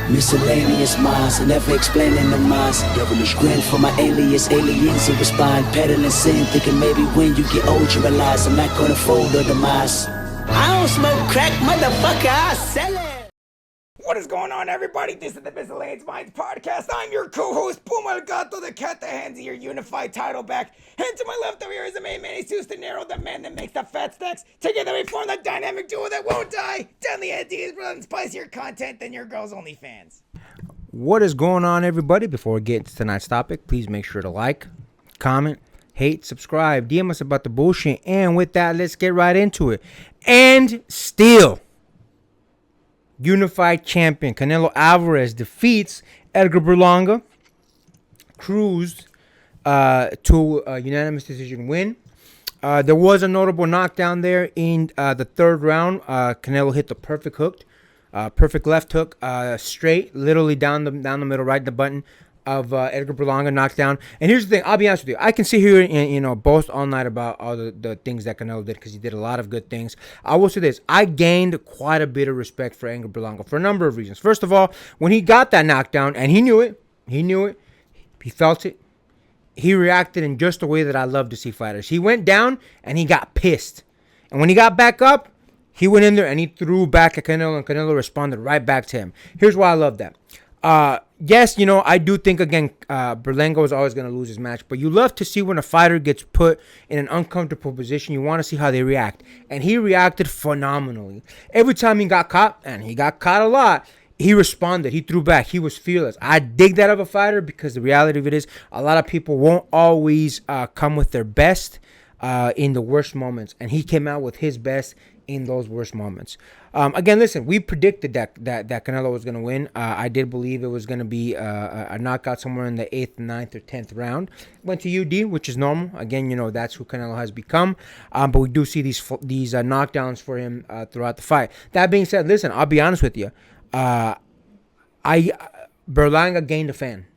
Miscellaneous minds, never explaining the minds. Devilish grin for my alias, aliens who respond. Peddling sin, thinking maybe when you get old you realize I'm not gonna fold or demise. I don't smoke crack, motherfucker, I sell it. What is going on, everybody? This is the Miscellaneous Minds podcast. I'm your co-host, Puma El Gato, the cat that hands your unified title back. And to my left over here is the main man, Jesus De Niro, the man that makes the fat stacks. Together we form the dynamic duo that won't die. Deadly ideas, brother, and spicier content than your girl's OnlyFans. What is going on, everybody? Before we get into tonight's topic, please make sure to like, comment, hate, subscribe, DM us about the bullshit. And with that, let's get right into it. And still, unified champion Canelo Alvarez defeats Edgar Berlanga, cruised to a unanimous decision win. There was a notable knockdown there in the third round. Canelo hit the perfect hook, perfect left hook, straight, literally down the middle, right in the button of Edgar Berlanga knockdown. And here's the thing, I'll be honest with you, I can sit here and boast all night about all the things that Canelo did, because he did a lot of good things. I will say this, I gained quite a bit of respect for Edgar Berlanga for a number of reasons. First of all, when he got that knockdown, and he knew it, he felt it, he reacted in just the way that I love to see fighters. He went down and he got pissed, and when he got back up, he went in there and he threw back at Canelo, and Canelo responded right back to him. Here's why I love that. Yes, I do think, again, Berlanga was always going to lose his match, but you love to see when a fighter gets put in an uncomfortable position. You want to see how they react, and he reacted phenomenally. Every time he got caught, and he got caught a lot, he responded, he threw back, he was fearless. I dig that of a fighter, because the reality of it is a lot of people won't always come with their best in the worst moments, and he came out with his best in those worst moments. Again, listen, we predicted that Canelo was going to win. I did believe it was going to be a knockout somewhere in the 8th, 9th, or 10th round. Went to UD, which is normal. Again, that's who Canelo has become. But we do see these knockdowns for him throughout the fight. That being said, listen, I'll be honest with you. Berlanga gained a fan.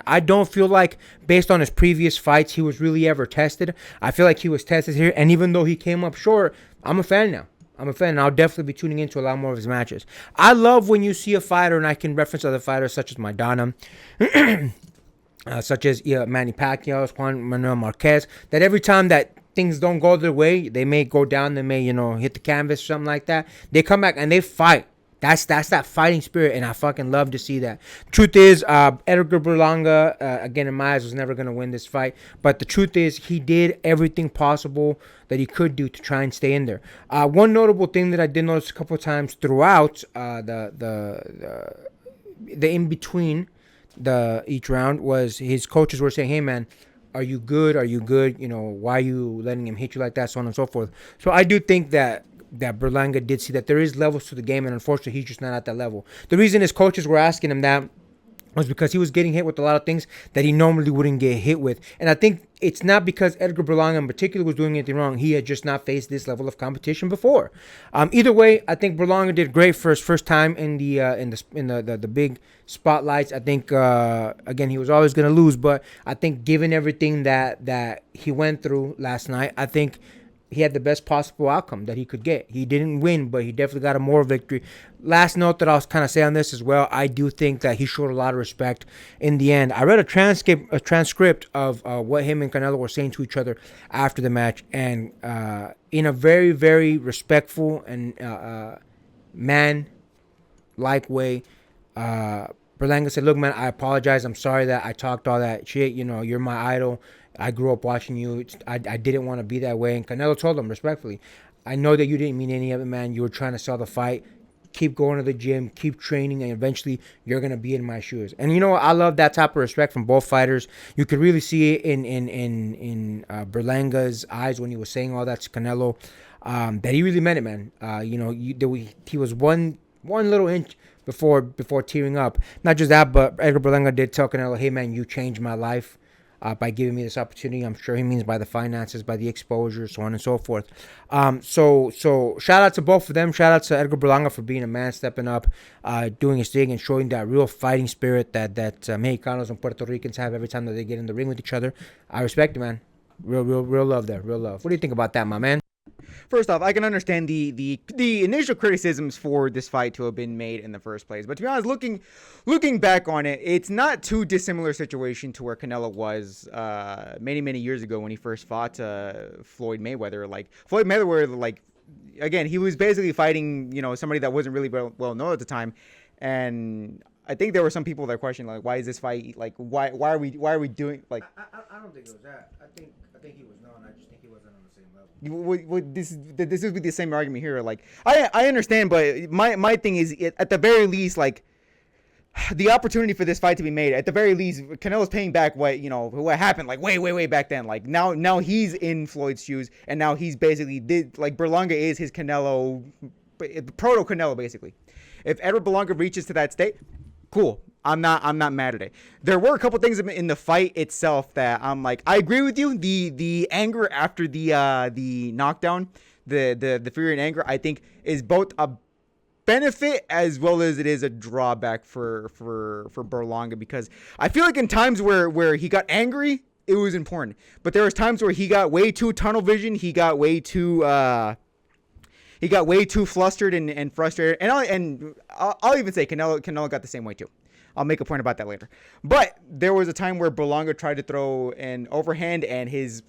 I don't feel like, based on his previous fights, he was really ever tested. I feel like he was tested here, and even though he came up short, I'm a fan now. And I'll definitely be tuning into a lot more of his matches. I love when you see a fighter, and I can reference other fighters such as Maidana, such as Manny Pacquiao, Juan Manuel Marquez, that every time that things don't go their way, they may go down, they may, hit the canvas or something like that, they come back and they fight. That's that fighting spirit, and I fucking love to see that. Truth is, Edgar Berlanga, again, in my eyes, was never going to win this fight. But the truth is, he did everything possible that he could do to try and stay in there. One notable thing that I did notice a couple of times throughout the in between each round was his coaches were saying, "Hey, man, are you good? Are you good? Why are you letting him hit you like that?" So on and so forth. So I do think that Berlanga did see that there is levels to the game, and unfortunately he's just not at that level. The reason his coaches were asking him that was because he was getting hit with a lot of things that he normally wouldn't get hit with. And I think it's not because Edgar Berlanga in particular was doing anything wrong. He had just not faced this level of competition before. Either way, I think Berlanga did great for his first time in the big spotlights. I think again, he was always going to lose, but I think given everything that he went through last night, I think he had the best possible outcome that he could get. He didn't win, but he definitely got a moral victory. Last note that I'll kind of say on this as well, I do think that he showed a lot of respect in the end. I read a transcript of what him and Canelo were saying to each other after the match, and in a very, very respectful and man-like way, Berlanga said, "Look, man, I apologize. I'm sorry that I talked all that shit. You're my idol. I grew up watching you. I didn't want to be that way." And Canelo told him respectfully, "I know that you didn't mean any of it, man. You were trying to sell the fight. Keep going to the gym, keep training, and eventually you're going to be in my shoes." And I love that type of respect from both fighters. You could really see it in Berlanga's eyes when he was saying all that to Canelo, that he really meant it, man. He was one little inch before tearing up. Not just that, but Edgar Berlanga did tell Canelo, "Hey, man, you changed my life by giving me this opportunity." I'm sure he means by the finances, by the exposure, so on and so forth. So shout out to both of them. Shout out to Edgar Berlanga for being a man, stepping up, doing his thing, and showing that real fighting spirit that Mexicanos and Puerto Ricans have every time that they get in the ring with each other. I respect it, man. Real love there. Real love. What do you think about that, my man? first off, I can understand the initial criticisms for this fight to have been made in the first place. But to be honest, looking back on it, it's not too dissimilar situation to where Canelo was many years ago when he first fought Floyd Mayweather. Like Floyd Mayweather, like again, he was basically fighting somebody that wasn't really well known at the time, and I think there were some people that questioned like, why is this fight like why are we doing like? I don't think it was that. I think he was known. I just think he wasn't on the same level. This would be the same argument here. Like I understand, but my thing is at the very least like the opportunity for this fight to be made. At the very least, Canelo's paying back what happened like way back then. Like now he's in Floyd's shoes, and now he's basically Berlanga is his Canelo, proto Canelo basically. If Edward Berlanga reaches to that state, cool. I'm not mad at it. There were a couple things in the fight itself that I'm like, I agree with you. The anger after the knockdown, the fury and anger, I think is both a benefit as well as it is a drawback for Berlanga, because I feel like in times where he got angry, it was important. But there was times where he got way too tunnel vision. He got way too flustered and frustrated. And I'll even say Canelo got the same way too. I'll make a point about that later. But there was a time where Berlanga tried to throw an overhand and his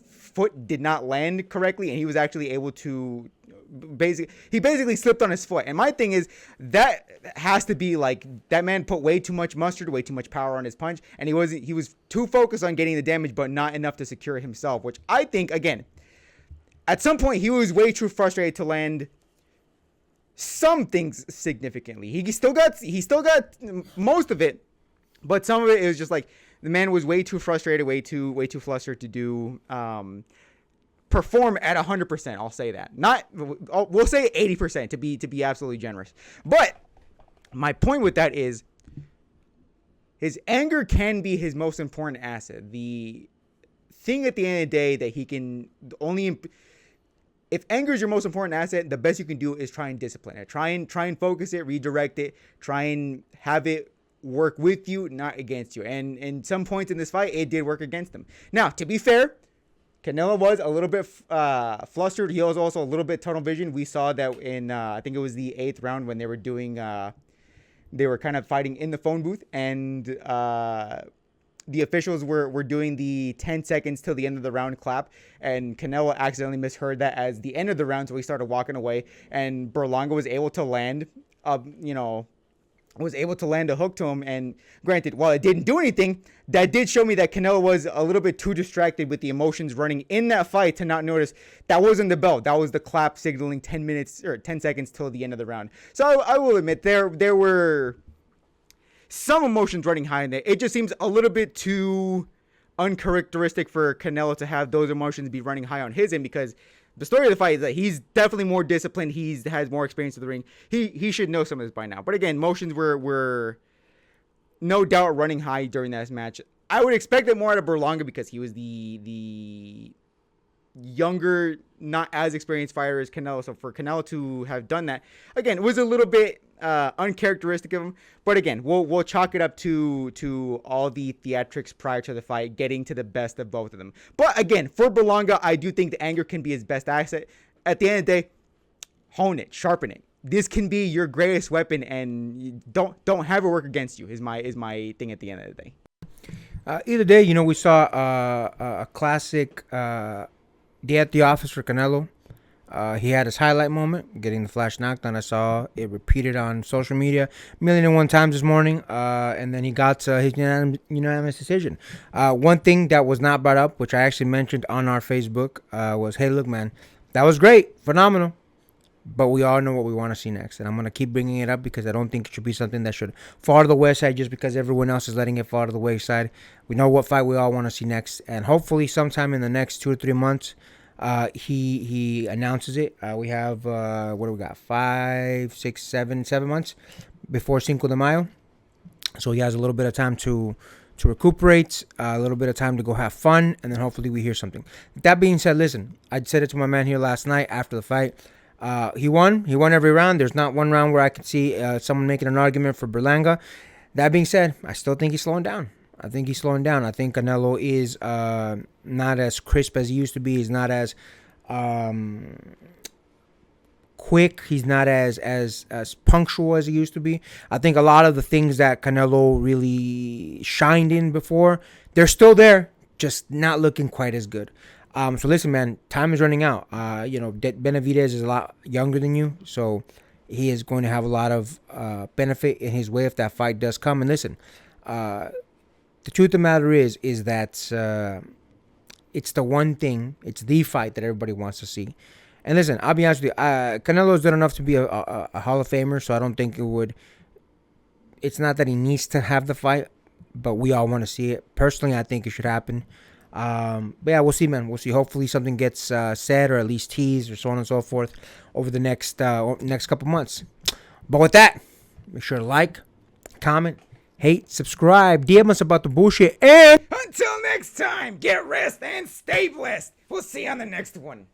foot did not land correctly, and he was actually able to basically slipped on his foot. And my thing is that has to be like that man put way too much mustard, way too much power on his punch, and he was too focused on getting the damage but not enough to secure himself, which I think again at some point he was way too frustrated to land some things significantly. He still got most of it, but some of it was just like the man was way too frustrated, way too flustered to do perform at 100%. I'll say that. We'll say 80% to be absolutely generous. But my point with that is his anger can be his most important asset. The thing at the end of the day that he can only if anger is your most important asset, the best you can do is try and discipline it. Try and focus it, redirect it, try and have it work with you, not against you. And in some points in this fight, it did work against him. Now, to be fair, Canelo was a little bit flustered. He was also a little bit tunnel vision. We saw that in, I think it was the 8th round when they were doing, they were kind of fighting in the phone booth, and the officials were doing the 10 seconds till the end of the round clap, and Canelo accidentally misheard that as the end of the round, so he started walking away, and Berlanga was able to land, was able to land a hook to him. And granted, while it didn't do anything, that did show me that Canelo was a little bit too distracted with the emotions running in that fight to not notice that wasn't the bell. That was the clap signaling 10 seconds till the end of the round. So I will admit there were some emotions running high in there. It just seems a little bit too uncharacteristic for Canelo to have those emotions be running high on his end, because the story of the fight is that he's definitely more disciplined. He has more experience in the ring. He should know some of this by now. But again, emotions were no doubt running high during that match. I would expect it more out of Berlanga because he was the younger, not as experienced fighter as Canelo. So for Canelo to have done that, again, it was a little bit uncharacteristic of him. But again, we'll chalk it up to all the theatrics prior to the fight, getting to the best of both of them. But again, for Berlanga, I do think the anger can be his best asset. At the end of the day, hone it, sharpen it. This can be your greatest weapon, and you don't have it work against you. Is my thing at the end of the day. Either day, we saw a classic day at the office for Canelo. He had his highlight moment, getting the flash knockdown. I saw it repeated on social media 1,001 times this morning, and then he got his unanimous decision. One thing that was not brought up, which I actually mentioned on our Facebook, was, hey, look, man, that was great, phenomenal, but we all know what we want to see next. And I'm going to keep bringing it up because I don't think it should be something that should fall to the wayside just because everyone else is letting it fall to the wayside. We know what fight we all want to see next, and hopefully sometime in the next 2 or 3 months, he announces it. We have what do we got? 5, 6, 7 months before Cinco de Mayo, so he has a little bit of time to recuperate, a little bit of time to go have fun, and then hopefully we hear something. That being said, listen, I said it to my man here last night after the fight. He won every round. There's not one round where I could see someone making an argument for Berlanga. That being said, I still think he's slowing down. I think Canelo is not as crisp as he used to be. He's not as quick. He's not as punctual as he used to be. I think a lot of the things that Canelo really shined in before, they're still there, just not looking quite as good. So listen, man, time is running out. Benavidez is a lot younger than you, so he is going to have a lot of benefit in his way if that fight does come. And listen, the truth of the matter is that it's the one thing, it's the fight that everybody wants to see. And listen, I'll be honest with you, Canelo's done enough to be a Hall of Famer, so I don't think it's not that he needs to have the fight, but we all want to see it. Personally, I think it should happen. But yeah, we'll see, man. We'll see. Hopefully something gets said or at least teased or so on and so forth over the next couple months. But with that, make sure to like, comment, hate, subscribe, DM us about the bullshit, and Until next time, get rest and stay blessed. We'll see you on the next one.